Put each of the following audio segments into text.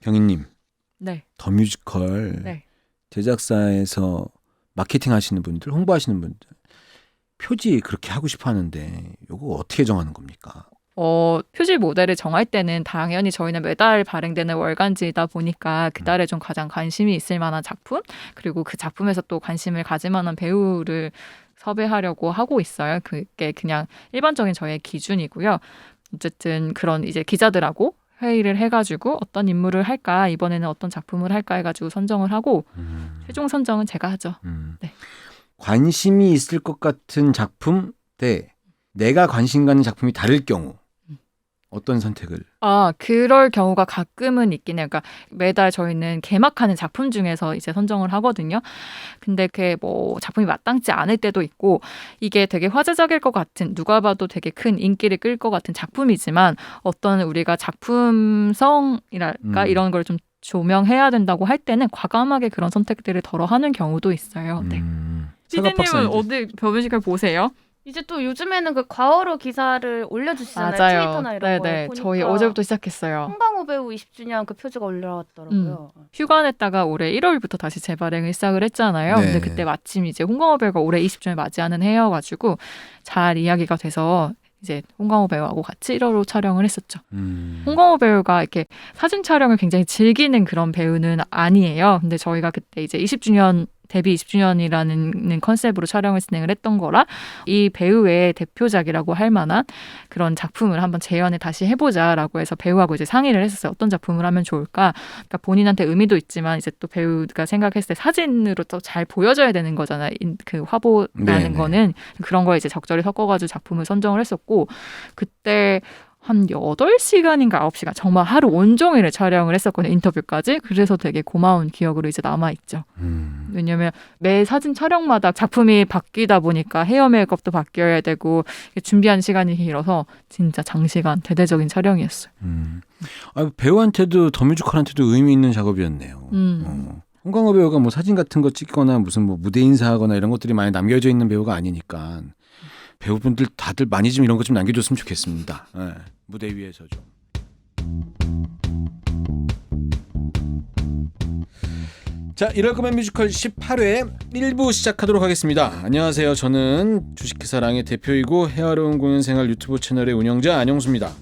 경희님, 네. 더 뮤지컬 네. 제작사에서 마케팅 하시는 분들, 홍보하시는 분들 표지 그렇게 하고 싶어 하는데 이거 어떻게 정하는 겁니까? 표지 모델을 정할 때는 당연히 저희는 매달 발행되는 월간지이다 보니까 그달에 좀 가장 관심이 있을 만한 작품, 그리고 그 작품에서 또 관심을 가질 만한 배우를 섭외하려고 하고 있어요. 그게 그냥 일반적인 저의 기준이고요. 어쨌든 그런 이제 기자들하고 회의를 해가지고 어떤 인물을 할까, 이번에는 어떤 작품을 할까 해가지고 선정을 하고 최종 선정은 제가 하죠. 네. 관심이 있을 것 같은 작품 대 내가 관심 가는 작품이 다를 경우 어떤 선택을? 그럴 경우가 가끔은 있긴 해요. 그러니까 매달 저희는 개막하는 작품 중에서 이제 선정을 하거든요. 근데 그게 뭐 작품이 마땅치 않을 때도 있고, 이게 되게 화제작일 것 같은, 누가 봐도 되게 큰 인기를 끌 것 같은 작품이지만 어떤 우리가 작품성이랄까 이런 걸 좀 조명해야 된다고 할 때는 과감하게 그런 선택들을 덜어 하는 경우도 있어요. 네. 피디님은 어디 뮤지컬 보세요? 이제 또 요즘에는 그 과어로 기사를 올려주시잖아요. 맞아요. 트위터나 이런 네네. 거에 보니까 저희 어제부터 시작했어요. 홍강호 배우 20주년 그 표지가 올라왔더라고요. 휴가 냈다가 올해 1월부터 다시 재발행을 시작을 했잖아요. 네. 근데 그때 마침 이제 홍강호 배우가 올해 20주년 맞이하는 해여가지고 잘 이야기가 돼서 이제 홍강호 배우하고 같이 1월로 촬영을 했었죠. 홍강호 배우가 이렇게 사진 촬영을 굉장히 즐기는 그런 배우는 아니에요. 근데 저희가 그때 이제 20주년 데뷔 20주년이라는 컨셉으로 촬영을 진행을 했던 거라 이 배우의 대표작이라고 할 만한 그런 작품을 한번 재현을 다시 해보자라고 해서 배우하고 이제 상의를 했었어요. 어떤 작품을 하면 좋을까? 그러니까 본인한테 의미도 있지만 이제 또 배우가 생각했을 때 사진으로 또 잘 보여줘야 되는 거잖아요. 그 화보라는 네네. 거는 그런 거에 이제 적절히 섞어가지고 작품을 선정을 했었고, 그때 한 8시간인가 9시간 정말 하루 온종일을 촬영을 했었거든요. 인터뷰까지. 그래서 되게 고마운 기억으로 이제 남아있죠. 왜냐면 매 사진 촬영마다 작품이 바뀌다 보니까 헤어 메이크업도 바뀌어야 되고 준비하는 시간이 길어서 진짜 장시간 대대적인 촬영이었어요. 배우한테도 더 뮤지컬한테도 의미 있는 작업이었네요. 홍강호 배우가 뭐 사진 같은 거 찍거나 무슨 뭐 무대 인사하거나 이런 것들이 많이 남겨져 있는 배우가 아니니까 배우분들 다들 많이 좀 이런 거 좀 남겨줬으면 좋겠습니다. 네, 무대 위에서 좀. 자, 이럴 거면 뮤지컬 18회 1부 시작하도록 하겠습니다. 안녕하세요. 저는 주식회사랑의 대표이고 헤아려운 공연생활 유튜브 채널의 운영자 안영수입니다.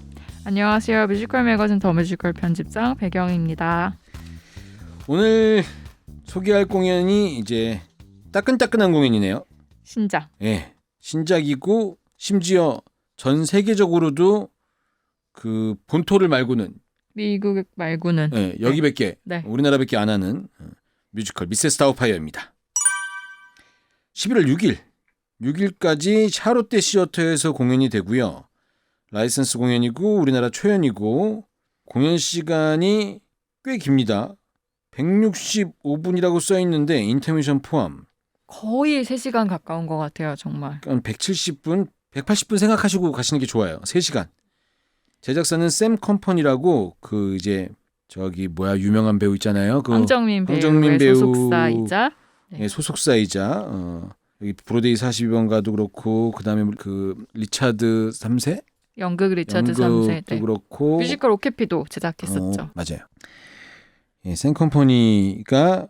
안녕하세요. 뮤지컬 매거진 더 뮤지컬 편집장 배경입니다. 오늘 소개할 공연이 이제 따끈따끈한 공연이네요. 신작. 예, 신작이고 심지어 전 세계적으로도 그 본토를 말고는 미국 말고는 여기밖에 네. 우리나라밖에 안 하는 뮤지컬 미세스 다우파이어입니다. 11월 6일까지 샤롯데 시어터에서 공연이 되고요. 라이선스 공연이고 우리나라 초연이고 공연 시간이 꽤 깁니다. 165분이라고 써 있는데 인터미션 포함. 거의 3시간 가까운 것 같아요. 정말. 170분, 180분 생각하시고 가시는 게 좋아요. 3시간. 제작사는 샘 컴퍼니라고 그 이제 저기 유명한 배우 있잖아요. 그 황정민 배우의 소속사이자 소속사이자 여기 브로데이 42번가도 그렇고 그다음에 그 리차드 3세? 연극 리차드 3세. 네. 그렇고 뮤지컬 오케피도 제작했었죠. 맞아요. 예, 샘 컴퍼니가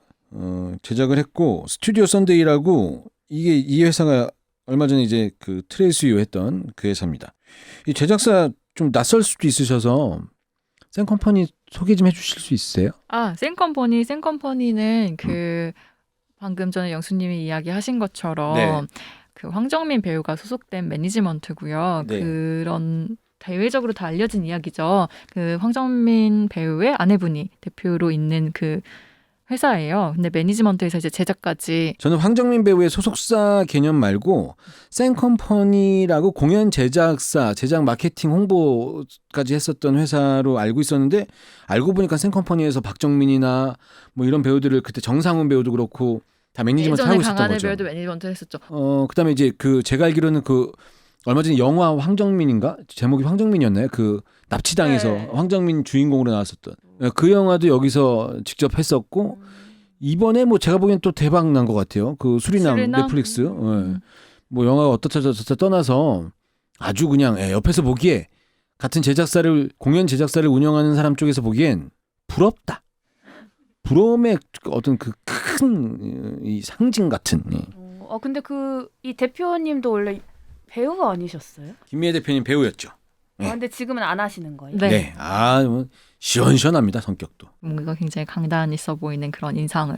제작을 했고 스튜디오 썬데이라고 이 회사가 얼마 전에 이제 그 트레이스유 했던 그 회사입니다. 이 제작사 좀 낯설 수도 있으셔서 샘 컴퍼니 소개 좀 해주실 수 있으세요? 샘 컴퍼니는 그 방금 전에 영수님이 이야기하신 것처럼 네. 그 황정민 배우가 소속된 매니지먼트고요. 네. 그런 대외적으로 다 알려진 이야기죠. 그 황정민 배우의 아내분이 대표로 있는 그 회사예요. 근데 매니지먼트에서 이제 제작까지. 저는 황정민 배우의 소속사 개념 말고 샘 컴퍼니라고 공연 제작사, 제작 마케팅 홍보까지 했었던 회사로 알고 있었는데 알고 보니까 샘 컴퍼니에서 박정민이나 뭐 이런 배우들을 그때 정상훈 배우도 그렇고 다 매니지먼트 하고 있었던 강하늘 거죠. 배우도 매니지먼트 했었죠. 그다음에 이제 그 제가 알기로는 그 얼마 전에 영화 황정민인가? 제목이 황정민이었나요? 그 납치당해서 네. 황정민 주인공으로 나왔었던 그 영화도 여기서 직접 했었고 이번에 뭐 제가 보기엔 또 대박 난 것 같아요. 그 수리남? 넷플릭스 뭐 영화가 어떻다 떠나서 아주 그냥 옆에서 보기에 같은 공연 제작사를 운영하는 사람 쪽에서 보기엔 부럽다. 부러움의 어떤 그 큰 이 상징 같은. 예. 근데 이 대표님도 원래 배우가 아니셨어요? 김미애 대표님 배우였죠. 네. 근데 지금은 안 하시는 거예요? 네. 네. 뭐 시원시원합니다, 성격도. 뭔가 굉장히 강단 있어 보이는 그런 인상을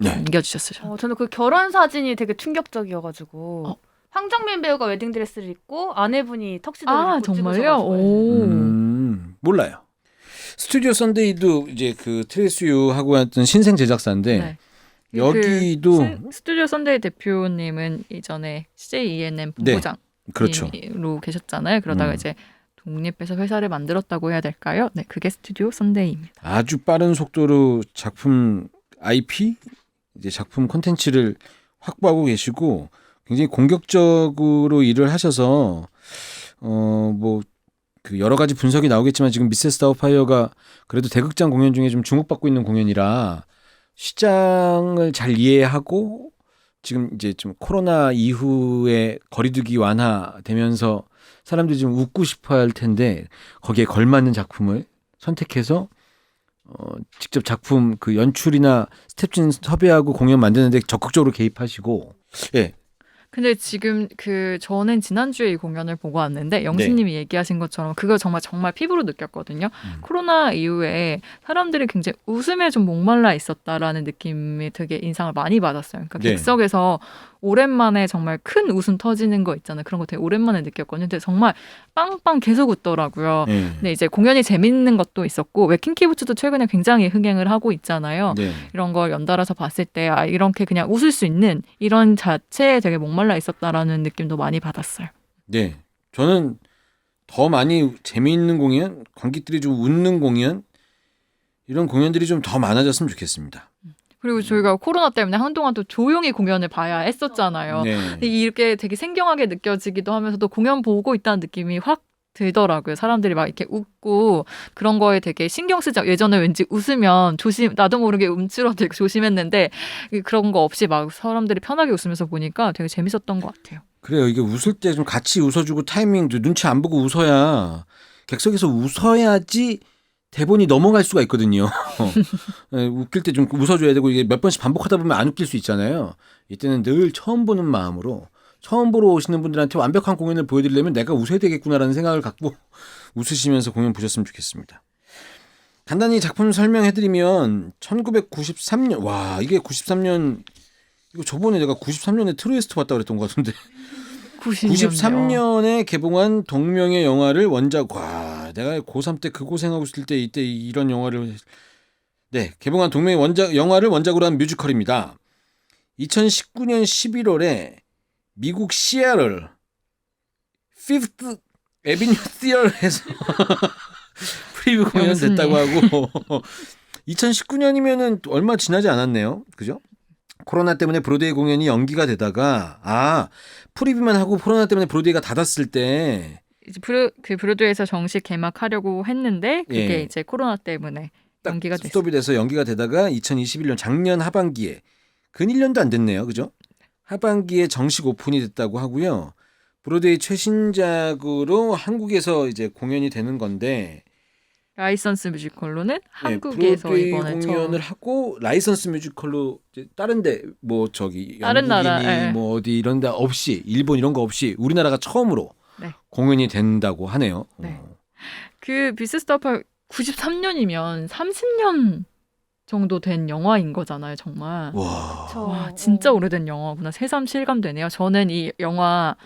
네. 남겨주셨어요. 저는 그 결혼 사진이 되게 충격적이어가지고 황정민 배우가 웨딩드레스를 입고 아내분이 턱시도를 입고 정말요? 찍으셔가지고. 오. 몰라요. 스튜디오 선데이도 이제 그 트레이스유 하고 했던 신생 제작사인데 네. 여기도 스튜디오 선데이 대표님은 이전에 CJENM 네. 본부장으로 그렇죠. 계셨잖아요. 그러다가 이제 독립해서 회사를 만들었다고 해야 될까요? 네, 그게 스튜디오 선데이입니다. 아주 빠른 속도로 작품 IP 이제 작품 콘텐츠를 확보하고 계시고 굉장히 공격적으로 일을 하셔서 뭐 그 여러 가지 분석이 나오겠지만 지금 미세스 다우파이어가 그래도 대극장 공연 중에 좀 주목받고 있는 공연이라 시장을 잘 이해하고 지금 이제 좀 코로나 이후에 거리두기 완화되면서 사람들이 좀 웃고 싶어 할 텐데 거기에 걸맞는 작품을 선택해서 직접 작품 그 연출이나 스태프진 섭외하고 공연 만드는데 적극적으로 개입하시고 예. 근데 지금 저는 지난주에 이 공연을 보고 왔는데 영수님이 얘기하신 것처럼 그걸 정말 피부로 느꼈거든요. 코로나 이후에 사람들이 굉장히 웃음에 좀 목말라 있었다라는 느낌이 되게 인상을 많이 받았어요. 그러니까 네. 객석에서 오랜만에 정말 큰 웃음 터지는 거 있잖아요. 그런 거 되게 오랜만에 느꼈거든요. 근데 정말 빵빵 계속 웃더라고요. 예. 근데 이제 공연이 재밌는 것도 있었고 웨킹키부츠도 최근에 굉장히 흥행을 하고 있잖아요. 네. 이런 걸 연달아서 봤을 때 이렇게 그냥 웃을 수 있는 이런 자체에 되게 목말라 있었다라는 느낌도 많이 받았어요. 네. 저는 더 많이 재미있는 공연, 관객들이 좀 웃는 공연 이런 공연들이 좀 더 많아졌으면 좋겠습니다. 그리고 저희가 코로나 때문에 한동안 또 조용히 공연을 봐야 했었잖아요. 네. 근데 이렇게 되게 생경하게 느껴지기도 하면서도 공연 보고 있다는 느낌이 확 들더라고요. 사람들이 막 이렇게 웃고 그런 거에 되게 신경 쓰지 않고 예전에 왠지 웃으면 나도 모르게 움츠러들고 조심했는데 그런 거 없이 막 사람들이 편하게 웃으면서 보니까 되게 재밌었던 것 같아요. 그래요. 이게 웃을 때 좀 같이 웃어주고 타이밍도 눈치 안 보고 웃어야 객석에서 웃어야지 대본이 넘어갈 수가 있거든요. 웃길 때 좀 웃어줘야 되고 이게 몇 번씩 반복하다 보면 안 웃길 수 있잖아요. 이때는 늘 처음 보는 마음으로 처음 보러 오시는 분들한테 완벽한 공연을 보여드리려면 내가 웃어야 되겠구나라는 생각을 갖고 웃으시면서 공연 보셨으면 좋겠습니다. 간단히 작품 설명해드리면 1993년 와 이게 93년 이거 저번에 내가 93년에 트루에스트 봤다고 그랬던 것 같은데 93년에 개봉한 동명의 영화를 원작 내가 고3 때 그 고생하고 있을 때 이때 이런 영화를 개봉한 동명의 영화를 원작으로 한 뮤지컬입니다. 2019년 11월에 미국 시애틀 피프트 에비뉴 시어에서 프리뷰 공연됐다고 하고 2019년이면은 얼마 지나지 않았네요. 그죠? 코로나 때문에 브로드웨이 공연이 연기가 되다가 프리뷰만 하고 코로나 때문에 브로드웨이가 닫았을 때 이제 브로드웨이에서 정식 개막하려고 했는데 그게 이제 코로나 때문에 연기가 됐어요. 스톱이 돼서 연기가 되다가 2021년 작년 하반기에 근 1년도 안 됐네요. 그죠? 하반기에 정식 오픈이 됐다고 하고요. 브로드웨이 최신작으로 한국에서 이제 공연이 되는 건데 라이선스 뮤지컬로는 한국에서 브로드웨이 이번에 공연을 하고 라이선스 뮤지컬로 이제 다른데 뭐 저기 다른 나라, 영국이니 뭐 어디 이런 데 없이 일본 이런 거 없이 우리나라가 처음으로 공연이 된다고 하네요. 그 비스스타파 93년이면 30년 정도 된 영화인 거잖아요, 정말. 와, 진짜 오래된 영화구나. 새삼 실감되네요. 저는 이 영화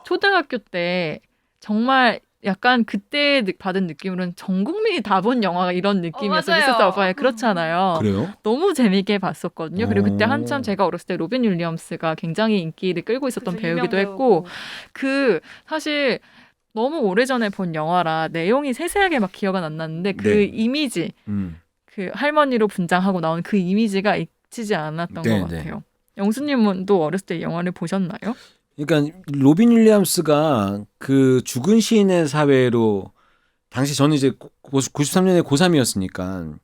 초등학교 때 정말 약간 그때 받은 느낌으로는 전 국민이 다 본 영화가 이런 느낌이었어요. 미세스 오파에 그렇잖아요. 그래요? 너무 재미있게 봤었거든요. 그리고 그때 한참 제가 어렸을 때 로빈 윌리엄스가 굉장히 인기를 끌고 있었던 배우기도 했고 사실 너무 오래전에 본 영화라 내용이 세세하게 막 기억은 안 났는데 그 이미지 그 할머니로 분장하고 나온 그 이미지가 잊히지 않았던 것 같아요. 영수님은 또 어렸을 때 이 영화를 보셨나요? 그러니까 로빈 윌리엄스가 그 죽은 시인의 사회로 당시 저는 이제 93년에 고3이었으니까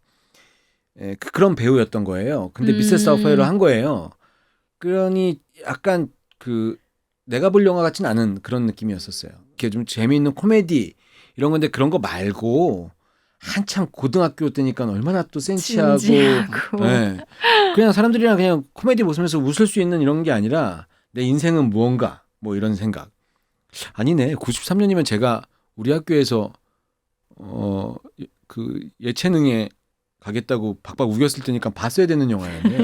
그런 배우였던 거예요. 근데 미세스 다우파이어를 한 거예요. 그러니 약간 그 내가 볼 영화 같진 않은 그런 느낌이었었어요. 이렇게 좀 재미있는 코미디 이런 건데 그런 거 말고 한참 고등학교 때니까 얼마나 또 센치하고 진지하고. 네. 그냥 사람들이랑 그냥 코미디 보면서 웃을 수 있는 이런 게 아니라 내 인생은 무언가 뭐 이런 생각. 아니네. 93년이면 제가 우리 학교에서 그 예체능에 가겠다고 박박 우겼을 때니까 봤어야 되는 영화였네요.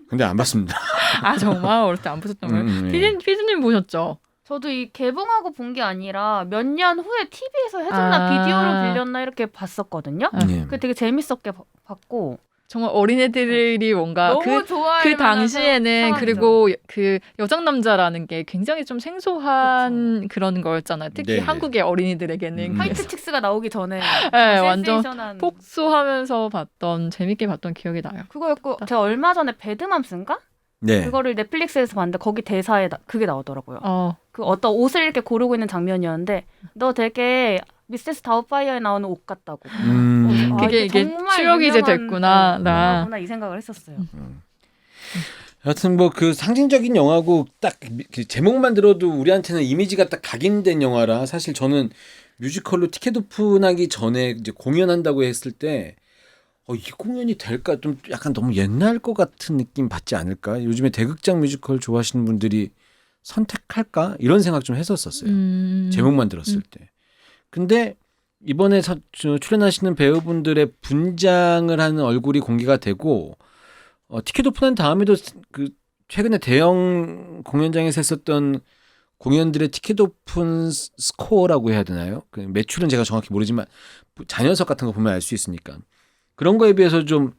근데 안 봤습니다. 아 정말 어릴 때 안 보셨던 거예요? 네. 피디님 보셨죠? 저도 이 개봉하고 본 게 아니라 몇 년 후에 TV에서 해줬나 아. 비디오로 빌렸나 이렇게 봤었거든요. 네. 그 되게 재밌었게 봤고 정말 어린애들이 뭔가 너무 좋아할 그 만한 당시에는 상황이죠. 그리고 그 여장 남자라는 게 굉장히 좀 생소한 그런 거였잖아요. 특히 네. 한국의 어린이들에게는 화이트 칙스가 나오기 전에 네, 완전 센세이션한 폭소하면서 재밌게 봤던 기억이 나요. 그거였고 제가 얼마 전에 배드맘스인가? 네. 그거를 넷플릭스에서 봤는데 거기 대사에 그게 나오더라고요. 어, 그 어떤 옷을 이렇게 고르고 있는 장면이었는데 너 되게 미세스 다우파이어에 나오는 옷 같다고. 그게 이게 추억이 이제 됐구나. 영화구나 이 생각을 했었어요. 여하튼 뭐 그 상징적인 영화고 딱 그 제목만 들어도 우리한테는 이미지가 딱 각인된 영화라 사실 저는 뮤지컬로 티켓 오픈하기 전에 이제 공연한다고 했을 때 이 공연이 될까 좀 약간 너무 옛날 것 같은 느낌 받지 않을까? 요즘에 대극장 뮤지컬 좋아하시는 분들이 선택할까? 이런 생각 좀 했었었어요. 제목만 들었을 때. 근데 이번에 출연하시는 배우분들의 분장을 하는 얼굴이 공개가 되고 티켓 오픈한 다음에도 그 최근에 대형 공연장에서 했었던 공연들의 티켓 오픈 스코어라고 해야 되나요? 그 매출은 제가 정확히 모르지만 잔여석 같은 거 보면 알 수 있으니까 그런 거에 비해서 좀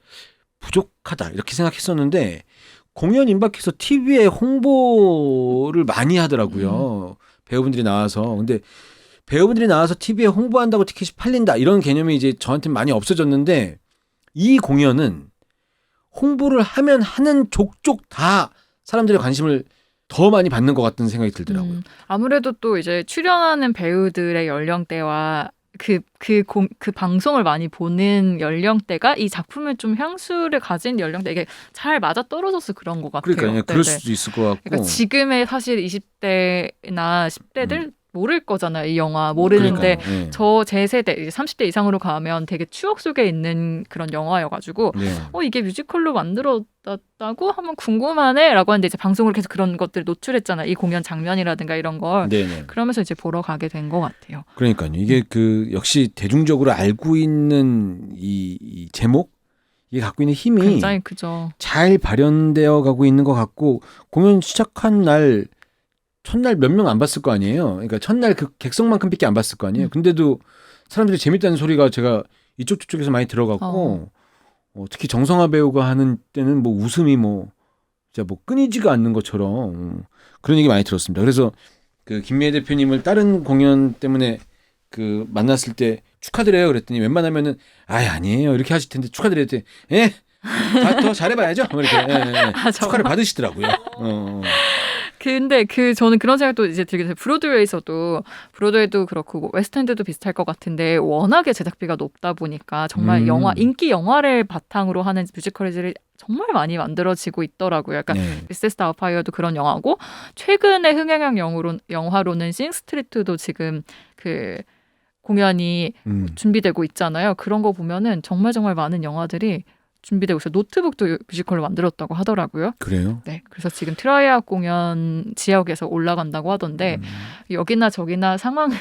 부족하다 이렇게 생각했었는데 공연 임박해서 TV에 홍보를 많이 하더라고요. 배우분들이 나와서. 근데 배우분들이 나와서 TV에 홍보한다고 티켓이 팔린다 이런 개념이 이제 저한테 많이 없어졌는데 이 공연은 홍보를 하면 하는 족족 다 사람들의 관심을 더 많이 받는 것 같다는 생각이 들더라고요. 아무래도 또 이제 출연하는 배우들의 연령대와 그 방송을 많이 보는 연령대가 이 작품을 좀 향수를 가진 연령대 이게 잘 맞아 떨어져서 그런 것 같아요. 그러니까 그럴 네네. 수도 있을 것 같고. 그러니까 지금의 사실 20대나 10대들 모를 거잖아요. 이 영화 모르는데 그러니까요. 네. 저 제 세대 이제 30대 이상으로 가면 되게 추억 속에 있는 그런 영화여가지고 네. 이게 뮤지컬로 만들어졌다고 하면 궁금하네라고 하는데 이제 방송을 계속 그런 것들을 노출했잖아요. 이 공연 장면이라든가 이런 걸. 네네. 그러면서 이제 보러 가게 된 것 같아요. 그러니까요. 이게 그 역시 대중적으로 알고 있는 이 제목 이게 갖고 있는 힘이 굉장히 크죠. 잘 발현되어 가고 있는 것 같고 공연 시작한 날 첫날 몇 명 안 봤을 거 아니에요. 그러니까 첫날 그 객석만큼밖에 안 봤을 거 아니에요. 근데도 사람들이 재밌다는 소리가 제가 이쪽 저쪽에서 많이 들어갔고 특히 정성화 배우가 하는 때는 뭐 웃음이 뭐 진짜 뭐 끊이지가 않는 것처럼 그런 얘기 많이 들었습니다. 그래서 그 김미애 대표님을 다른 공연 때문에 그 만났을 때 축하드려요 그랬더니 웬만하면은 아니에요 이렇게 하실 텐데 축하드려야 돼. 더 잘해봐야죠. 뭐 이렇게 축하를 받으시더라고요. 근데 저는 그런 생각도 이제 들게 돼요. 브로드웨이도 그렇고 뭐 웨스트엔드도 비슷할 것 같은데 워낙에 제작비가 높다 보니까 정말 인기 영화를 바탕으로 하는 뮤지컬들이 정말 많이 만들어지고 있더라고요. 그러니까 미세스 다우파이어도 그런 영화고 최근에 흥행한 영화로는 싱스트리트도 지금 그 공연이 준비되고 있잖아요. 그런 거 보면은 정말 많은 영화들이 준비되고 있어요. 노트북도 뮤지컬로 만들었다고 하더라고요. 그래요? 네, 그래서 지금 트라이아웃 공연 지역에서 올라간다고 하던데 여기나 저기나 상황은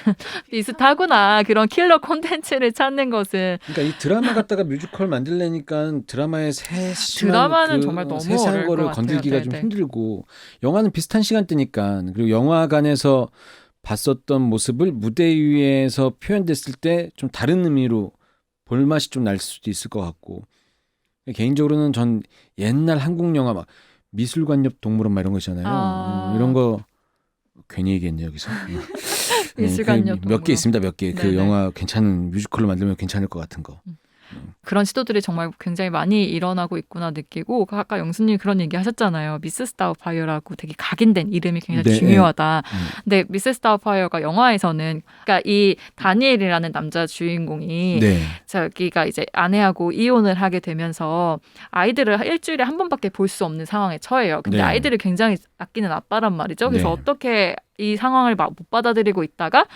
비슷하구나. 그런 킬러 콘텐츠를 찾는 것은. 그러니까 이 드라마 갖다가 뮤지컬 만들려니까 드라마의 드라마는 정말 너무 세세한 어려울 거를 것 같아요. 건들기가 좀 네네. 힘들고 영화는 비슷한 시간대니까 그리고 영화관에서 봤었던 모습을 무대 위에서 표현됐을 때 좀 다른 의미로 볼맛이 좀 날 수도 있을 것 같고 개인적으로는 전 옛날 한국 영화 막 미술관 옆 동물원 막 이런 거 있잖아요. 이런 거 괜히 얘기했네 여기서. 미술관 옆 몇 개 있습니다. 몇 개. 그 네네. 영화 괜찮은 뮤지컬로 만들면 괜찮을 것 같은 거. 그런 시도들이 정말 굉장히 많이 일어나고 있구나 느끼고 아까 영수님 그런 얘기 하셨잖아요. 미세스 다우파이어라고 되게 각인된 이름이 굉장히 중요하다. 근데 미세스 다우파이어가 영화에서는 그러니까 이 다니엘이라는 남자 주인공이 자기가 이제 아내하고 이혼을 하게 되면서 아이들을 일주일에 한 번밖에 볼 수 없는 상황에 처해요. 근데 아이들을 굉장히 아끼는 아빠란 말이죠. 그래서 어떻게 이 상황을 못 받아들이고 있다가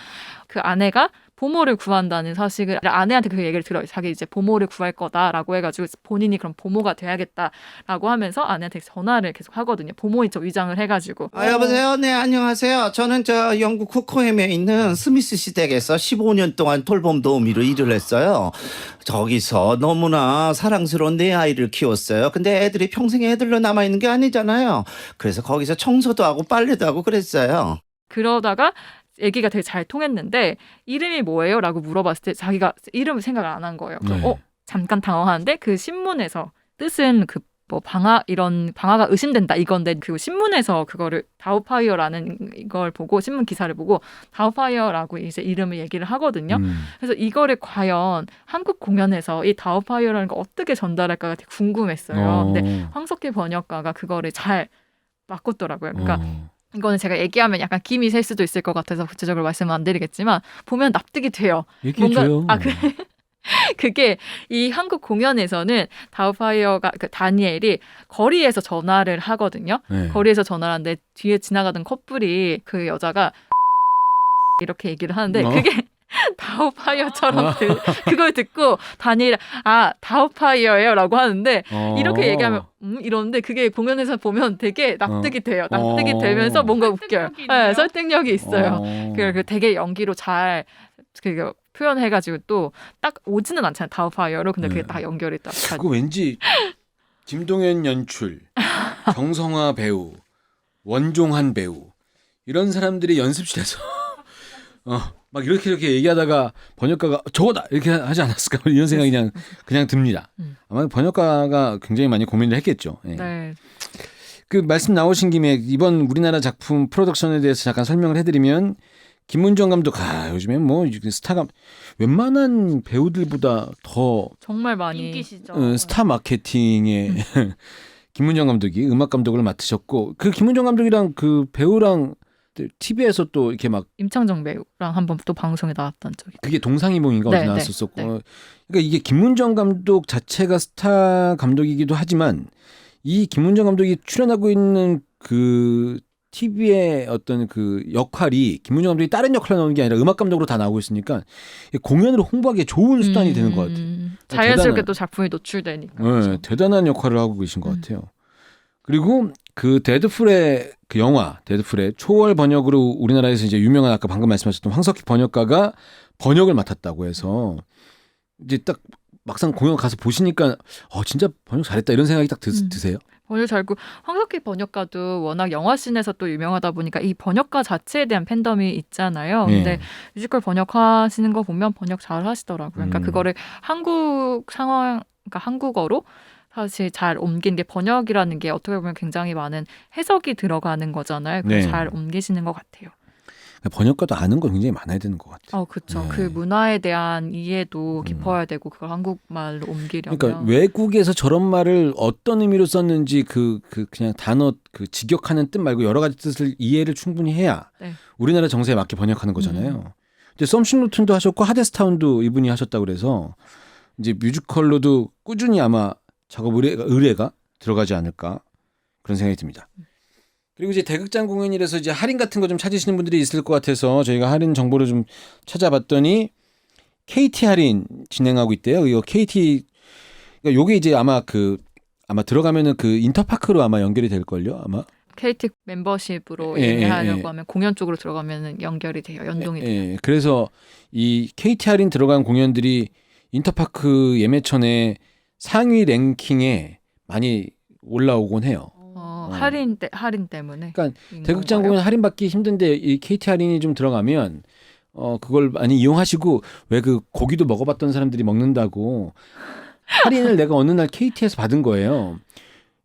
그 아내가 보모를 구한다는 사실을 아내한테 그 얘기를 들어요. 자기 이제 보모를 구할 거다라고 해가지고 본인이 그럼 보모가 돼야겠다라고 하면서 아내한테 전화를 계속 하거든요. 보모인척 위장을 해가지고. 여보세요. 네, 안녕하세요. 저는 저 영국 쿠코햄에 있는 스미스 시댁에서 15년 동안 돌봄 도우미로 일을 했어요. 저기서 너무나 사랑스러운 네 아이를 키웠어요. 근데 애들이 평생 애들로 남아있는 게 아니잖아요. 그래서 거기서 청소도 하고 빨래도 하고 그랬어요. 그러다가 얘기가 되게 잘 통했는데 이름이 뭐예요? 라고 물어봤을 때 자기가 이름을 생각을 안 한 거예요. 그래서 네. 잠깐 당황하는데 그 신문에서 뜻은 그 뭐 이런 방화가 의심된다 이건데 그 신문에서 그거를 다우파이어라는 이걸 보고 신문 기사를 보고 다우파이어라고 이제 이름을 얘기를 하거든요. 그래서 이거를 과연 한국 공연에서 이 다우파이어라는 걸 어떻게 전달할까가 되게 궁금했어요. 근데 황석희 번역가가 그거를 잘 바꿨더라고요. 그러니까 이거는 제가 얘기하면 약간 김이 셀 수도 있을 것 같아서 구체적으로 말씀은 안 드리겠지만 보면 납득이 돼요. 얘기해줘요. 그게 이 한국 공연에서는 다우파이어가 그 다니엘이 거리에서 전화를 하거든요. 네. 거리에서 전화를 하는데 뒤에 지나가던 커플이 그 여자가 이렇게 얘기를 하는데 그게 다우파이어처럼 그걸 듣고 다니엘 다우파이어예요 라고 하는데 이렇게 얘기하면 이러는데 그게 공연에서 보면 되게 납득이 돼요. 납득이 되면서 뭔가 웃겨요. 네, 설득력이 있어요. 그 되게 연기로 잘 그 표현해가지고 또 딱 오지는 않잖아요. 다우파이어로. 근데 그게 딱 연결이 딱. 그거 왠지 김동현 연출, 정성화 배우, 원종한 배우 이런 사람들이 연습실에서 막 이렇게 얘기하다가 번역가가 저거다 이렇게 하지 않았을까 이런 생각이 그냥 듭니다. 아마 번역가가 굉장히 많이 고민을 했겠죠. 예. 네. 그 말씀 나오신 김에 이번 우리나라 작품 프로덕션에 대해서 잠깐 설명을 해드리면 김문정 감독 요즘에 뭐 스타가 웬만한 배우들보다 더 정말 많이 인기시죠. 스타 마케팅에 김문정 감독이 음악 감독을 맡으셨고 그 김문정 감독이랑 그 배우랑 TV에서 또 이렇게 막 임창정 배우랑 한번 또 방송에 나왔던 적이 그게 동상이몽인가 어디 네, 나왔었었고 네. 그러니까 이게 김문정 감독 자체가 스타 감독이기도 하지만 이 김문정 감독이 출연하고 있는 그 TV의 어떤 그 역할이 김문정 감독이 다른 역할을 나오는 게 아니라 음악 감독으로 다 나오고 있으니까 공연으로 홍보하기에 좋은 수단이 되는 것 같아요. 자연스럽게 또 작품이 노출되니까. 네, 그렇죠. 대단한 역할을 하고 계신 것 같아요. 그리고 그 데드풀의 그 영화 데드풀의 초월 번역으로 우리나라에서 이제 유명한 아까 방금 말씀하셨던 황석희 번역가가 번역을 맡았다고 해서 이제 딱 막상 공연 가서 보시니까 진짜 번역 잘했다 이런 생각이 딱 드세요? 번역 잘고 황석희 번역가도 워낙 영화씬에서 또 유명하다 보니까 이 번역가 자체에 대한 팬덤이 있잖아요. 근데 뮤지컬 번역하시는 거 보면 번역 잘 하시더라고요. 그러니까 그거를 한국 상황, 그러니까 한국어로 사실 잘 옮긴 게 번역이라는 게 어떻게 보면 굉장히 많은 해석이 들어가는 거잖아요. 그걸 잘 옮기시는 것 같아요. 번역가도 아는 거 굉장히 많아야 되는 것 같아요. 그렇죠. 그 문화에 대한 이해도 깊어야 되고 그걸 한국말로 옮기려면. 그러니까 외국에서 저런 말을 어떤 의미로 썼는지 그냥 단어 직역하는 뜻 말고 여러 가지 뜻을 이해를 충분히 해야 우리나라 정세에 맞게 번역하는 거잖아요. 이제 썸씽 루튼도 하셨고 하데스타운도 이분이 하셨다고 그래서 이제 뮤지컬로도 꾸준히 아마 작업 의뢰가 들어가지 않을까 그런 생각이 듭니다. 그리고 이제 대극장 공연이라서 이제 할인 같은 거 좀 찾으시는 분들이 있을 것 같아서 저희가 할인 정보를 좀 찾아봤더니 KT 할인 진행하고 있대요. 이거 KT 그러니까 요게 이제 아마 들어가면은 그 인터파크로 아마 연결이 될 걸요. 아마 KT 멤버십으로 예매하려고 하면 공연 쪽으로 들어가면 연결이 돼요. 연동이 돼요. 그래서 이 KT 할인 들어간 공연들이 인터파크 예매천의 상위 랭킹에 많이 올라오곤 해요. 할인 때문에. 그러니까 대극장 공연 할인받기 힘든데 이 KT 할인이 좀 들어가면 그걸 많이 이용하시고 왜 그 고기도 먹어봤던 사람들이 먹는다고 할인을 내가 어느 날 KT에서 받은 거예요.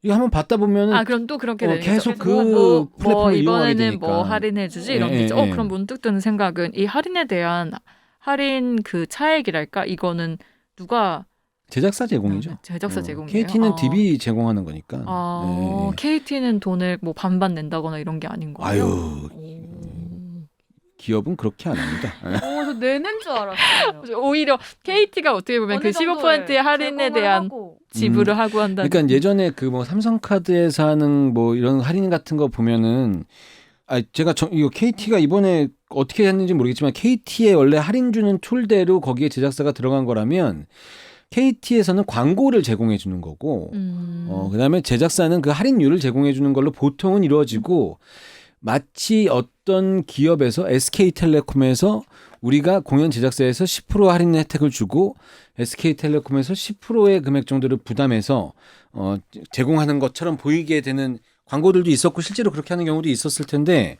이거 한번 받다 보면은 그럼 또 그렇게 되는 계속 거죠. 그 플랫폼을 이용하게 이번에는 되니까. 뭐 할인해주지 이런 게 있죠. 그럼 문득 드는 생각은 이 할인에 대한 할인 그 차액이랄까 이거는 누가 제작사 제공이죠. 제작사 제공이에요. KT는 DB 제공하는 거니까. KT는 돈을 뭐 반반 낸다거나 이런 게 아닌 거예요. 기업은 그렇게 안 합니다. 저 내는 줄 알았어요. 오히려 KT가 어떻게 보면 그 15%의 할인에 대한 지불을 하고 한다는. 그러니까 예전에 그 뭐 삼성카드에서 하는 뭐 이런 할인 같은 거 보면은 제가 이거 KT가 이번에 어떻게 했는지 모르겠지만 KT의 원래 할인 주는 툴대로 거기에 제작사가 들어간 거라면 KT에서는 광고를 제공해 주는 거고 그다음에 제작사는 그 할인율을 제공해 주는 걸로 보통은 이루어지고 마치 어떤 기업에서 SK텔레콤에서 우리가 공연 제작사에서 10% 할인 혜택을 주고 SK텔레콤에서 10%의 금액 정도를 부담해서 제공하는 것처럼 보이게 되는 광고들도 있었고 실제로 그렇게 하는 경우도 있었을 텐데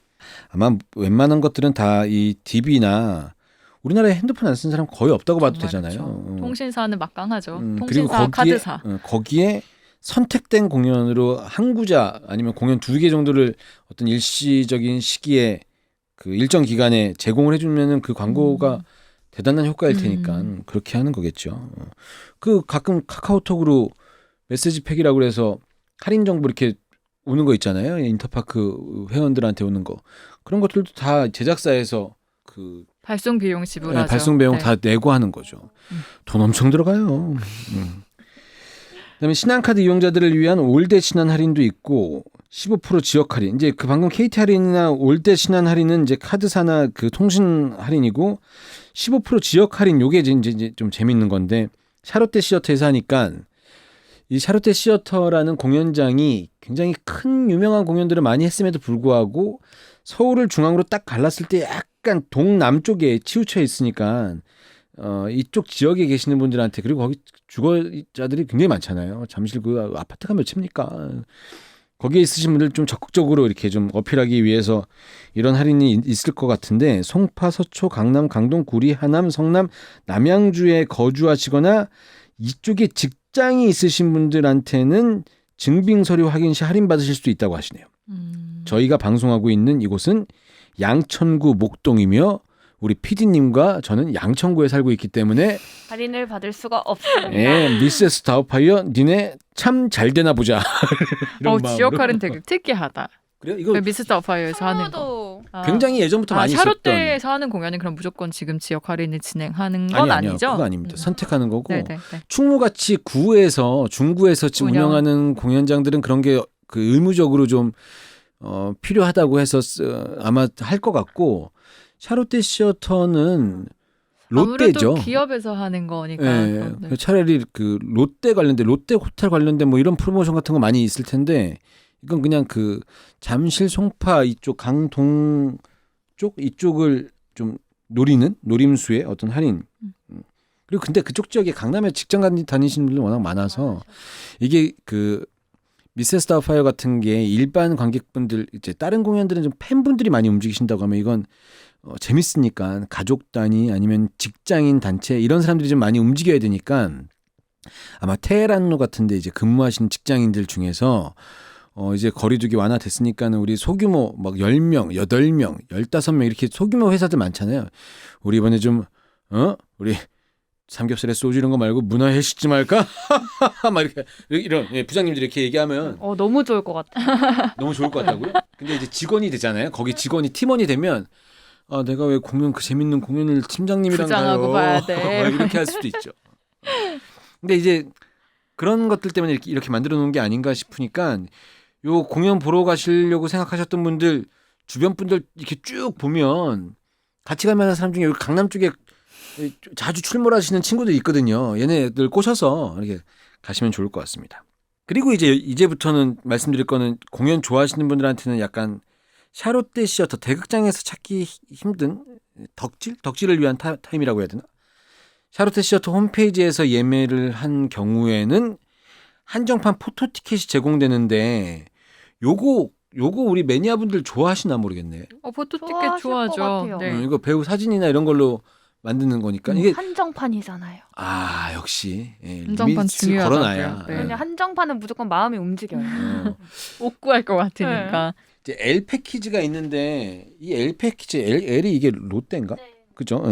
아마 웬만한 것들은 다 이 DB나 우리나라에 핸드폰 안 쓰는 사람 거의 없다고 봐도 되잖아요. 통신사는 막강하죠. 그리고 통신사, 카드사. 거기에 선택된 공연으로 한 구자 아니면 공연 2개 정도를 어떤 일시적인 시기에 그 일정 기간에 제공을 해주면은 그 광고가 대단한 효과일 테니까 그렇게 하는 거겠죠. 그 가끔 카카오톡으로 메시지 팩이라고 그래서 할인 정보 이렇게 오는 거 있잖아요. 인터파크 회원들한테 오는 거 그런 것들도 다 제작사에서 그 발송 비용 지불하죠. 발송 비용 다 내고 하는 거죠. 돈 엄청 들어가요. 그다음에 신한카드 이용자들을 위한 올대 신한 할인도 있고 15% 지역 할인. 이제 그 방금 KT 할인이나 올대 신한 할인은 이제 카드사나 그 통신 할인이고 15% 지역 할인 요게 이제 좀 재밌는 건데 샤롯데 시어터에서 하니까 이 샤롯데 시어터라는 공연장이 굉장히 큰 유명한 공연들을 많이 했음에도 불구하고 서울을 중앙으로 딱 갈랐을 때 약간 동남쪽에 치우쳐 있으니까 이쪽 지역에 계시는 분들한테 그리고 거기 주거자들이 굉장히 많잖아요. 잠실 그 아파트가 몇 채입니까? 거기에 있으신 분들 좀 적극적으로 이렇게 좀 어필하기 위해서 이런 할인이 있을 것 같은데 송파, 서초, 강남, 강동, 구리, 하남, 성남, 남양주에 거주하시거나 이쪽에 직장이 있으신 분들한테는 증빙 서류 확인 시 할인 받으실 수도 있다고 하시네요. 저희가 방송하고 있는 이곳은 양천구 목동이며 우리 PD님과 저는 양천구에 살고 있기 때문에 할인을 받을 수가 없습니다. 미세스 다우파이어 니네 참 잘 되나 보자. 이런 마음으로. 지역 할인 되게 특이하다. 그래요? 이거 미스 다우파이어에서 하는 거. 충무도 굉장히 예전부터 많이 있었던. 샤롯데에서 하는 공연은 그럼 무조건 지금 지역 할인을 진행하는 건 아니요. 아니죠? 그거 아닙니다. 선택하는 거고. 네네. 충무같이 중구에서 지금 운영하는 공연장들은 그런 게 그 의무적으로 좀 필요하다고 해서 아마 할 것 같고 샤롯데 시어터는 롯데죠. 아무래도 기업에서 하는 거니까. 네. 차라리 그 롯데 관련된 롯데 호텔 관련된 뭐 이런 프로모션 같은 거 많이 있을 텐데 이건 그냥 그 잠실 송파 이쪽 강동 쪽 이쪽을 좀 노리는 노림수의 어떤 할인. 그리고 근데 그쪽 지역에 강남에 직장 다니시는 분들 워낙 많아서 이게 그 미세스 다우파이어 같은 게 일반 관객분들 이제 다른 공연들은 좀 팬분들이 많이 움직이신다고 하면 이건 재밌으니까 가족 단위 아니면 직장인 단체 이런 사람들이 좀 많이 움직여야 되니까 아마 테헤란로 같은데 이제 근무하시는 직장인들 중에서 이제 거리두기 완화됐으니까는 우리 소규모 막 10명, 8명, 15명 이렇게 소규모 회사들 많잖아요. 우리 이번에 좀 우리 삼겹살에 소주 이런 거 말고 문화회식 좀 할까? 막 이렇게 이런 부장님들이 이렇게 얘기하면 너무 좋을 것 같아. 너무 좋을 것 같다고요? 근데 이제 직원이 되잖아요. 거기 직원이 팀원이 되면 내가 왜 그 재밌는 공연을 팀장님이랑 부장하고 가요? 봐야 돼. 이렇게 할 수도 있죠. 근데 이제 그런 것들 때문에 이렇게 만들어 놓은 게 아닌가 싶으니까 요 공연 보러 가시려고 생각하셨던 분들 주변 분들 이렇게 쭉 보면 같이 갈 만한 사람 중에 여기 강남 쪽에 자주 출몰하시는 친구들이 있거든요. 얘네들 꼬셔서 이렇게 가시면 좋을 것 같습니다. 그리고 이제부터는 말씀드릴 거는 공연 좋아하시는 분들한테는 약간 샤롯데 시어터 대극장에서 찾기 힘든 덕질을 위한 타임이라고 해야 되나? 샤롯데 시어터 홈페이지에서 예매를 한 경우에는 한정판 포토 티켓이 제공되는데 요거 우리 매니아분들 좋아하시나 모르겠네. 포토 티켓 좋아하실 것 좋아하죠. 같아요. 네. 이거 배우 사진이나 이런 걸로 만드는 거니까 이게 한정판이잖아요. 역시 한정판 리미트 중요하다고요. 걸어놔야. 네. 왜냐 한정판은 무조건 마음이 움직여요. 못 구할 것 같으니까. 이제 L 패키지가 있는데 이 L 패키지 L이 이게 롯데인가? 그죠?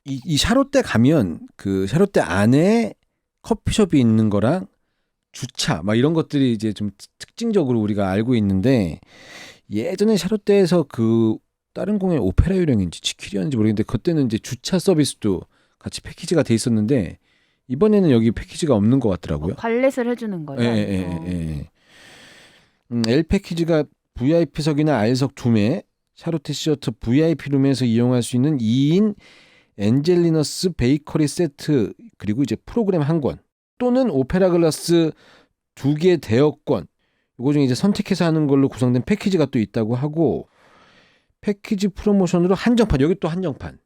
이 샤롯데 가면 그 샤롯데 안에 커피숍이 있는 거랑 주차 막 이런 것들이 이제 좀 특징적으로 우리가 알고 있는데 예전에 샤롯데에서 그 다른 공연 오페라 요령인지 지킬이었는지 모르겠는데 그때는 이제 주차 서비스도 같이 패키지가 돼 있었는데 이번에는 여기 패키지가 없는 것 같더라고요. 발렛을 해주는 거예요. L 패키지가 VIP석이나 R석 2매, 샤롯테 시어터 VIP 룸에서 이용할 수 있는 2인 엔젤리너스 베이커리 세트, 그리고 이제 프로그램 한 권 또는 오페라 글라스 2개 대여권, 요거 중에 이제 선택해서 하는 걸로 구성된 패키지가 또 있다고 하고, 패키지 프로모션으로 한정판, 여기 또 한정판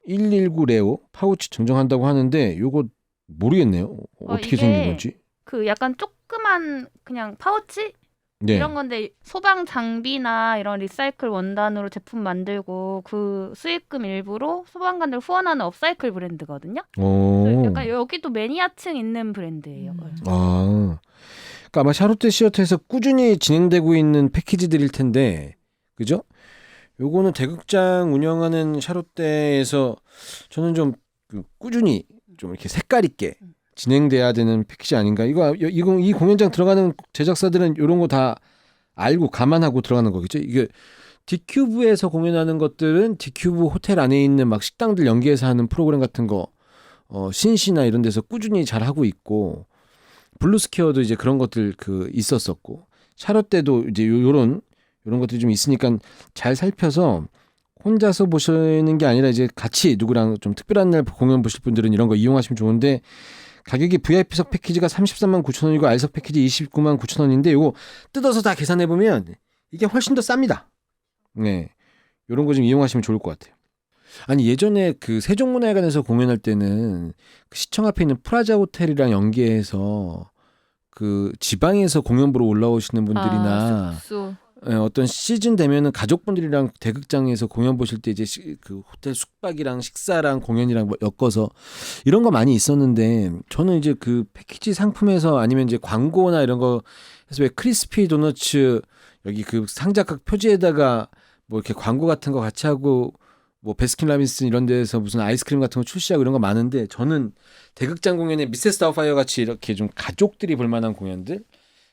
119 레오 파우치 증정한다고 하는데 요거 모르겠네요. 어떻게 이게 생긴 건지. 그 약간 조그만 그냥 파우치 네. 이런 건데 소방 장비나 이런 리사이클 원단으로 제품 만들고 그 수익금 일부로 소방관들 후원하는 업사이클 브랜드거든요. 그래서 약간 여기도 매니아층 있는 브랜드예요. 아, 그러니까 아마 샤롯테 시어터에서 꾸준히 진행되고 있는 패키지들일 텐데, 그죠? 요거는 대극장 운영하는 샤롯테에서 저는 좀 꾸준히 좀 이렇게 색깔 있게 진행돼야 되는 패키지 아닌가. 이 공연장 들어가는 제작사들은 이런 거 다 알고 감안하고 들어가는 거겠죠. 이게 디큐브에서 공연하는 것들은 디큐브 호텔 안에 있는 막 식당들 연계해서 하는 프로그램 같은 거, 신시나 이런 데서 꾸준히 잘 하고 있고, 블루스퀘어도 이제 그런 것들 있었었고, 샤롯테도 이제 요런 것들이 좀 있으니까 잘 살펴서 혼자서 보시는 게 아니라 이제 같이 누구랑 좀 특별한 날 공연 보실 분들은 이런 거 이용하시면 좋은데, 가격이 VIP석 패키지가 33만 9천 원이고 R석 패키지 29만 9천 원인데, 이거 뜯어서 다 계산해 보면 이게 훨씬 더 쌉니다. 네, 이런 거 좀 이용하시면 좋을 것 같아요. 아니, 예전에 그 세종문화회관에서 공연할 때는 그 시청 앞에 있는 프라자 호텔이랑 연계해서 그 지방에서 공연 보러 올라오시는 분들이나 숙소. 어떤 시즌 되면은 가족분들이랑 대극장에서 공연 보실 때 이제 그 호텔 숙박이랑 식사랑 공연이랑 뭐 엮어서 이런 거 많이 있었는데, 저는 이제 그 패키지 상품에서 아니면 이제 광고나 이런 거 해서 왜 크리스피 도너츠 여기 그 상자각 표지에다가 뭐 이렇게 광고 같은 거 같이 하고, 뭐 베스킨라빈스 이런 데서 무슨 아이스크림 같은 거 출시하고 이런 거 많은데, 저는 대극장 공연에 미세스 다우파이어 같이 이렇게 좀 가족들이 볼 만한 공연들,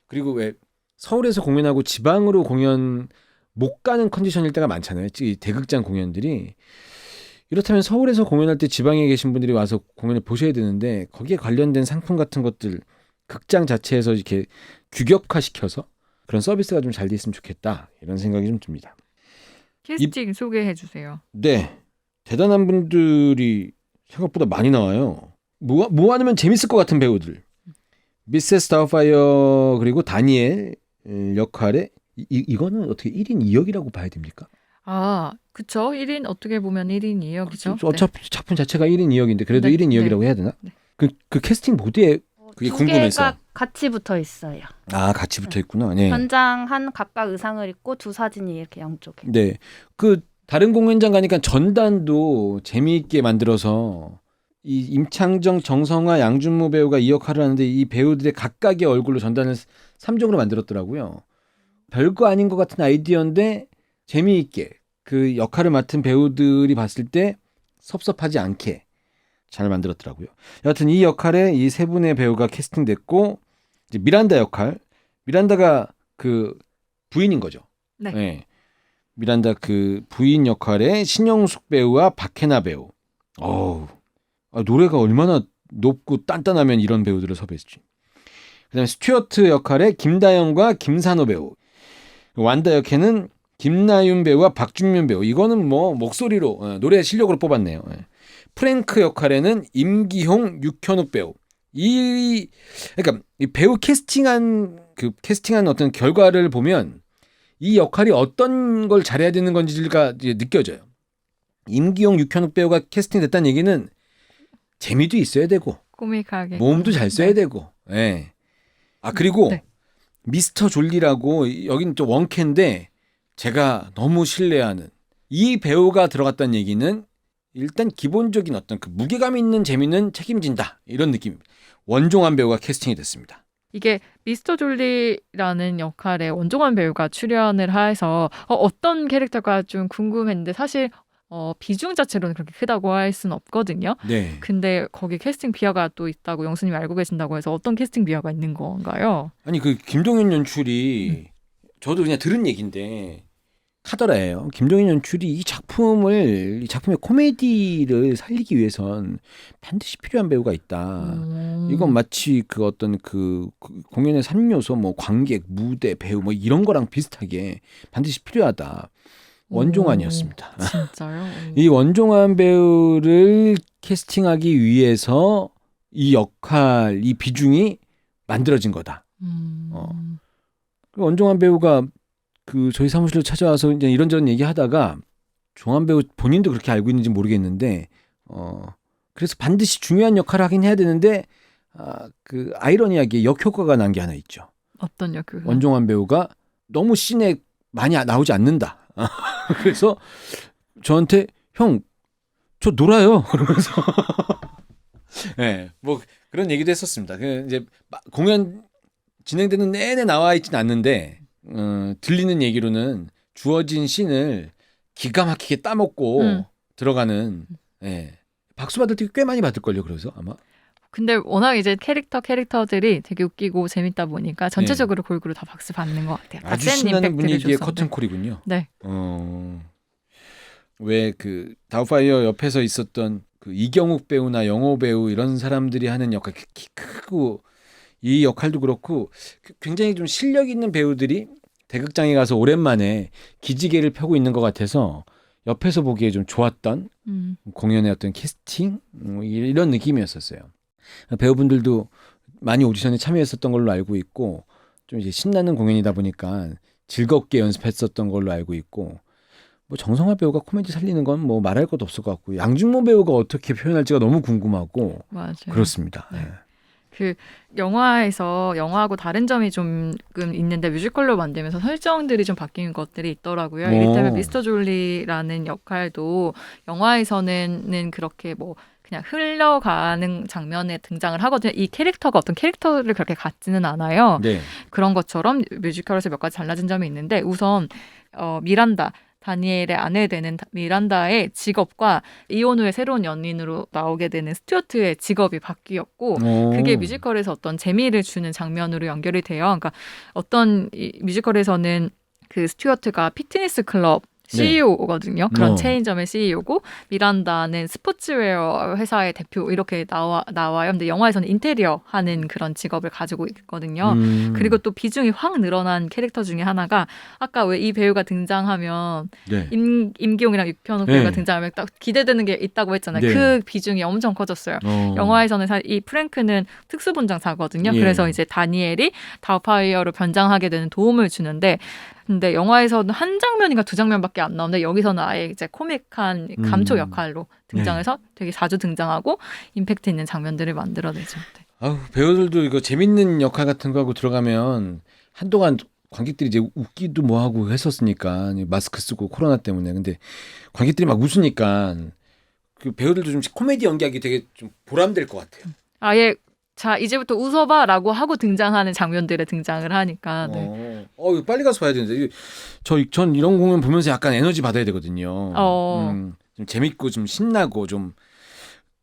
그리고 왜 서울에서 공연하고 지방으로 공연 못 가는 컨디션일 때가 많잖아요. 이 대극장 공연들이. 이렇다면 서울에서 공연할 때 지방에 계신 분들이 와서 공연을 보셔야 되는데, 거기에 관련된 상품 같은 것들 극장 자체에서 이렇게 규격화시켜서 그런 서비스가 좀 잘 돼 있으면 좋겠다, 이런 생각이 좀 듭니다. 캐스팅 소개해 주세요. 네, 대단한 분들이 생각보다 많이 나와요. 모아놓으면 재밌을 것 같은 배우들. 미세스 다우파이어, 그리고 다니엘 역할에 이거는 어떻게 1인 2역이라고 봐야 됩니까? 아, 그쵸. 1인 어떻게 보면 1인 2역이죠. 어차피 작품 자체가 1인 2역인데 그래도 네, 1인 2역이라고 해야 되나? 네. 그 캐스팅 보드에 그게 두 궁금해서. 개가 같이 붙어 있어요. 아, 같이 붙어 있구나. 네. 전장 한 각각 의상을 입고 두 사진이 이렇게 양쪽에. 네. 그 다른 공연장 가니까 전단도 재미있게 만들어서 이 임창정, 정성화, 양준모 배우가 이 역할을 하는데, 이 배우들의 각각의 얼굴로 전단을 3종으로 만들었더라고요. 별거 아닌 것 같은 아이디어인데 재미있게 그 역할을 맡은 배우들이 봤을 때 섭섭하지 않게 잘 만들었더라고요. 여하튼 이 역할에 이 세 분의 배우가 캐스팅됐고, 이제 미란다 역할, 미란다가 그 부인인 거죠. 네. 네. 미란다 그 부인 역할에 신영숙 배우와 박해나 배우. 노래가 얼마나 높고 단단하면 이런 배우들을 섭외했지. 그다음에 스튜어트 역할에 김다영과 김산호 배우. 완다 역에는 김나윤 배우와 박준면 배우. 이거는 뭐 목소리로 노래 실력으로 뽑았네요. 프랭크 역할에는 임기홍, 육현욱 배우. 그러니까 이 배우 캐스팅한 어떤 결과를 보면 이 역할이 어떤 걸 잘해야 되는 건지가 이제 느껴져요. 임기홍, 육현욱 배우가 캐스팅됐다는 얘기는 재미도 있어야 되고, 코믹하게. 모음도 잘 써야 되고. 예. 아, 그리고 네. 미스터 졸리라고, 여긴 좀 원캐인데 제가 너무 신뢰하는 이 배우가 들어갔다는 얘기는 일단 기본적인 어떤 그 무게감 있는 재미는 책임진다, 이런 느낌. 원종환 배우가 캐스팅이 됐습니다. 이게 미스터 졸리라는 역할에 원종환 배우가 출연을 해서 어떤 캐릭터가 좀 궁금했는데, 사실 비중 자체로는 그렇게 크다고 할 수는 없거든요. 네. 근데 거기 캐스팅 비하가 또 있다고 영수님이 알고 계신다고 해서 어떤 캐스팅 비하가 있는 건가요? 아니, 그 김동현 연출이 저도 그냥 들은 얘기인데 하더래요. 김정인 연출이 이 작품의 코미디를 살리기 위해선 반드시 필요한 배우가 있다. 이건 마치 그 어떤 그 공연의 3요소 뭐 관객, 무대, 배우 뭐 이런 거랑 비슷하게 반드시 필요하다. 원종환이었습니다. 진짜요? 이 원종환 배우를 캐스팅하기 위해서 이 역할, 이 비중이 만들어진 거다. 원종환 배우가 그 저희 사무실로 찾아와서 이제 이런저런 얘기하다가 종환 배우 본인도 그렇게 알고 있는지 모르겠는데 그래서 반드시 중요한 역할을 하긴 해야 되는데 그 아이러니하게 역효과가 난 게 하나 있죠. 어떤 역할? 원종환 배우가 너무 씬에 많이 나오지 않는다. 그래서 저한테 형, 저 놀아요. 그러면서 네, 뭐 그런 얘기도 했었습니다. 그 이제 공연 진행되는 내내 나와 있진 않는데 들리는 얘기로는 주어진 씬을 기가 막히게 따먹고 들어가는 박수 받을 때 꽤 많이 받을걸요. 그래서 아마 근데 워낙 이제 캐릭터들이 되게 웃기고 재밌다 보니까 전체적으로 골고루 다 박수 받는 것 같아요. 아주 신나는 분위기의 커튼콜이군요. 네. 왜 그 다우파이어 옆에서 있었던 그 이경욱 배우나 영호 배우 이런 사람들이 하는 역할 키 크고 이 역할도 그렇고 굉장히 좀 실력 있는 배우들이 대극장에 가서 오랜만에 기지개를 펴고 있는 것 같아서 옆에서 보기에 좀 좋았던 공연의 어떤 캐스팅 이런 느낌이었었어요. 배우분들도 많이 오디션에 참여했었던 걸로 알고 있고 좀 이제 신나는 공연이다 보니까 즐겁게 연습했었던 걸로 알고 있고 뭐 정성화 배우가 코미디 살리는 건 뭐 말할 것도 없을 것 같고 양준모 배우가 어떻게 표현할지가 너무 궁금하고 맞아요. 그렇습니다. 네. 그 영화에서 영화하고 다른 점이 좀 있는데 뮤지컬로 만들면서 설정들이 좀 바뀐 것들이 있더라고요. 이를테면 미스터 졸리라는 역할도 영화에서는 그렇게 뭐 그냥 흘러가는 장면에 등장을 하거든요. 이 캐릭터가 어떤 캐릭터를 그렇게 갖지는 않아요. 네. 그런 것처럼 뮤지컬에서 몇 가지 달라진 점이 있는데 우선 미란다. 다니엘의 아내 되는 미란다의 직업과 이혼 후에 새로운 연인으로 나오게 되는 스튜어트의 직업이 바뀌었고 그게 뮤지컬에서 어떤 재미를 주는 장면으로 연결이 돼요. 그러니까 어떤 뮤지컬에서는 그 스튜어트가 피트니스 클럽 CEO거든요. 그런 체인점의 CEO고 미란다는 스포츠웨어 회사의 대표 이렇게 나와요. 근데 영화에서는 인테리어 하는 그런 직업을 가지고 있거든요. 그리고 또 비중이 확 늘어난 캐릭터 중에 하나가 아까 왜 이 배우가 등장하면 임기용이랑 육현욱 배우가 등장하면 딱 기대되는 게 있다고 했잖아요. 그 비중이 엄청 커졌어요. 영화에서는 사실 이 프랭크는 특수분장사거든요. 그래서 이제 다니엘이 다우파이어로 변장하게 되는 도움을 주는데 근데 영화에서는 한 장면인가 두 장면밖에 안 나오는데 여기서는 아예 이제 코믹한 감초 역할로 등장해서 되게 자주 등장하고 임팩트 있는 장면들을 만들어내죠. 네. 아우, 배우들도 이거 재밌는 역할 같은 거 하고 들어가면 한동안 관객들이 이제 웃기도 뭐 하고 했었으니까 마스크 쓰고 코로나 때문에 근데 관객들이 막 웃으니까 그 배우들도 좀 코미디 연기하기 되게 좀 보람될 것 같아요. 아예 자 이제부터 웃어봐라고 하고 등장하는 장면들에 등장을 하니까. 네. 이거 빨리 가서 봐야 되는데 전 이런 공연 보면서 약간 에너지 받아야 되거든요. 좀 재밌고 좀 신나고 좀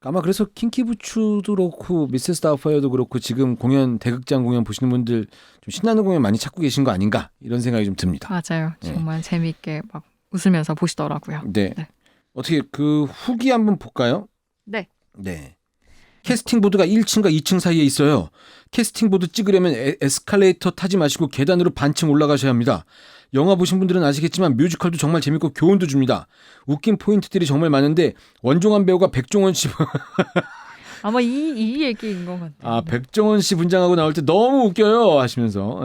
아마 그래서 킹키부츠도 그렇고 미세스 다우파이어도 그렇고 지금 대극장 공연 보시는 분들 좀 신나는 공연 많이 찾고 계신 거 아닌가 이런 생각이 좀 듭니다. 맞아요. 정말 재미있게 막 웃으면서 보시더라고요. 네. 어떻게 그 후기 한번 볼까요? 네. 캐스팅 보드가 1층과 2층 사이에 있어요. 캐스팅 보드 찍으려면 에스컬레이터 타지 마시고 계단으로 반층 올라가셔야 합니다. 영화 보신 분들은 아시겠지만 뮤지컬도 정말 재밌고 교훈도 줍니다. 웃긴 포인트들이 정말 많은데 원종환 배우가 백종원 씨 아마 이 얘기인 것 같아요. 백종원 씨 분장하고 나올 때 너무 웃겨요 하시면서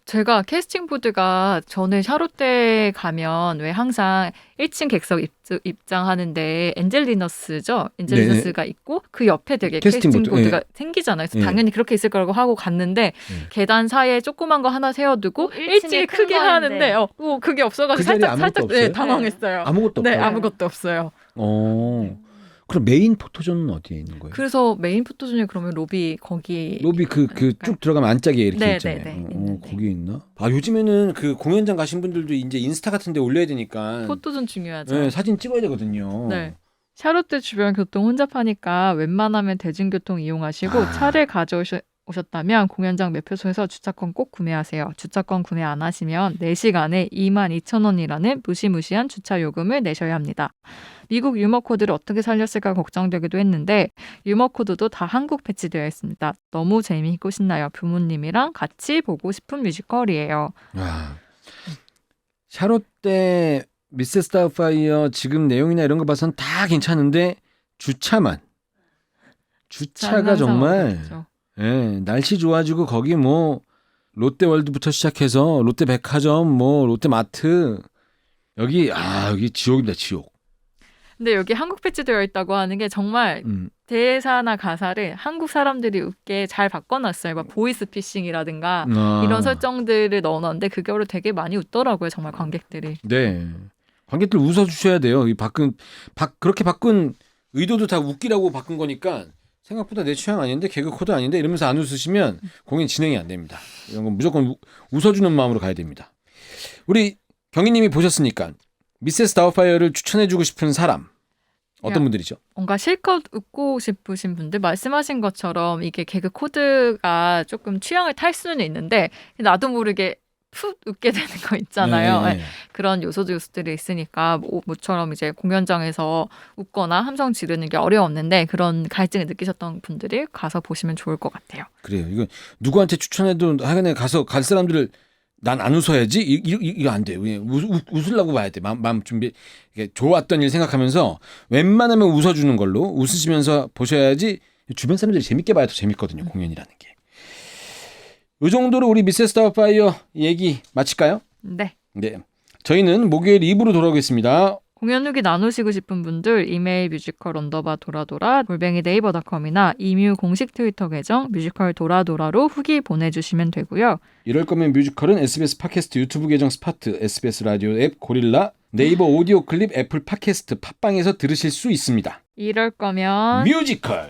제가 캐스팅 보드가 전에 샤롯때 가면 왜 항상 1층 객석 입장하는데 엔젤리너스가 있고 그 옆에 되게 캐스팅 보드가 생기잖아요. 그래서 당연히 그렇게 있을 거라고 하고 갔는데 계단 사이에 조그만 거 하나 세워두고 1층에 크게 하는데 그게 없어가지고 살짝 당황했어요. 아무것도 없어요? 네, 아무것도 없어요. 그럼 메인 포토존은 어디에 있는 거예요? 그래서 메인 포토존이 그러면 로비 거기 쭉 들어가면 안짝에 이렇게 네, 있잖아요. 네, 거기 있나? 요즘에는 그 공연장 가신 분들도 이제 인스타 같은 데 올려야 되니까 포토존 중요하죠. 네, 사진 찍어야 되거든요. 네. 샤롯때 주변 교통 혼잡하니까 웬만하면 대중교통 이용하시고 차를 오셨다면 공연장 매표소에서 주차권 꼭 구매하세요. 주차권 구매 안 하시면 4시간에 22,000원이라는 무시무시한 주차 요금을 내셔야 합니다. 미국 유머 코드를 어떻게 살렸을까 걱정되기도 했는데 유머 코드도 다 한국 배치되어 있습니다. 너무 재미있고 신나요. 부모님이랑 같이 보고 싶은 뮤지컬이에요. 와. 샤롯 때 미세스 다우파이어 지금 내용이나 이런 거 봐선 다 괜찮은데 주차가 정말 예, 날씨 좋아지고 거기 뭐 롯데월드부터 시작해서 롯데백화점 뭐 롯데마트 여기 지옥입니다. 지옥. 근데 여기 한국 배치되어 있다고 하는 게 정말 대사나 가사를 한국 사람들이 웃게 잘 바꿔놨어요. 막 보이스 피싱이라든가 이런 설정들을 넣어놨는데 그거를 되게 많이 웃더라고요. 정말 관객들이. 네. 관객들 웃어주셔야 돼요. 그렇게 바꾼 의도도 다 웃기라고 바꾼 거니까 생각보다 내 취향 아닌데 개그 코드 아닌데 이러면서 안 웃으시면 공연 진행이 안 됩니다. 이런 건 무조건 웃어주는 마음으로 가야 됩니다. 우리 경희님이 보셨으니까 미세스 다우파이어를 추천해주고 싶은 사람 어떤 분들이죠? 뭔가 실컷 웃고 싶으신 분들 말씀하신 것처럼 이게 개그 코드가 조금 취향을 탈 수는 있는데 나도 모르게 푹 웃게 되는 거 있잖아요. 네. 네. 그런 요소들이 있으니까 모처럼 이제 공연장에서 웃거나 함성 지르는 게 어려웠는데 그런 갈증을 느끼셨던 분들이 가서 보시면 좋을 것 같아요. 그래요. 이거 누구한테 추천해도 하여간에 가서 갈 사람들을 난 안 웃어야지 이거 안 돼요. 웃으려고 봐야 돼. 마음 준비. 좋았던 일 생각하면서 웬만하면 웃어주는 걸로 웃으시면서 보셔야지 주변 사람들이 재밌게 봐야 더 재밌거든요. 공연이라는 게. 이 정도로 우리 미세스 다우파이어 얘기 마칠까요? 네. 네. 저희는 목요일 2부로 돌아오겠습니다. 공연 후기 나누시고 싶은 분들 이메일 뮤지컬 _도라도라 네이버.com이나 이뮤 공식 트위터 계정 뮤지컬 도라도라로 후기 보내주시면 되고요. 이럴 거면 뮤지컬은 SBS 팟캐스트 유튜브 계정 스파트, SBS 라디오 앱 고릴라, 네이버 오디오 클립, 애플 팟캐스트, 팟빵에서 들으실 수 있습니다. 이럴 거면 뮤지컬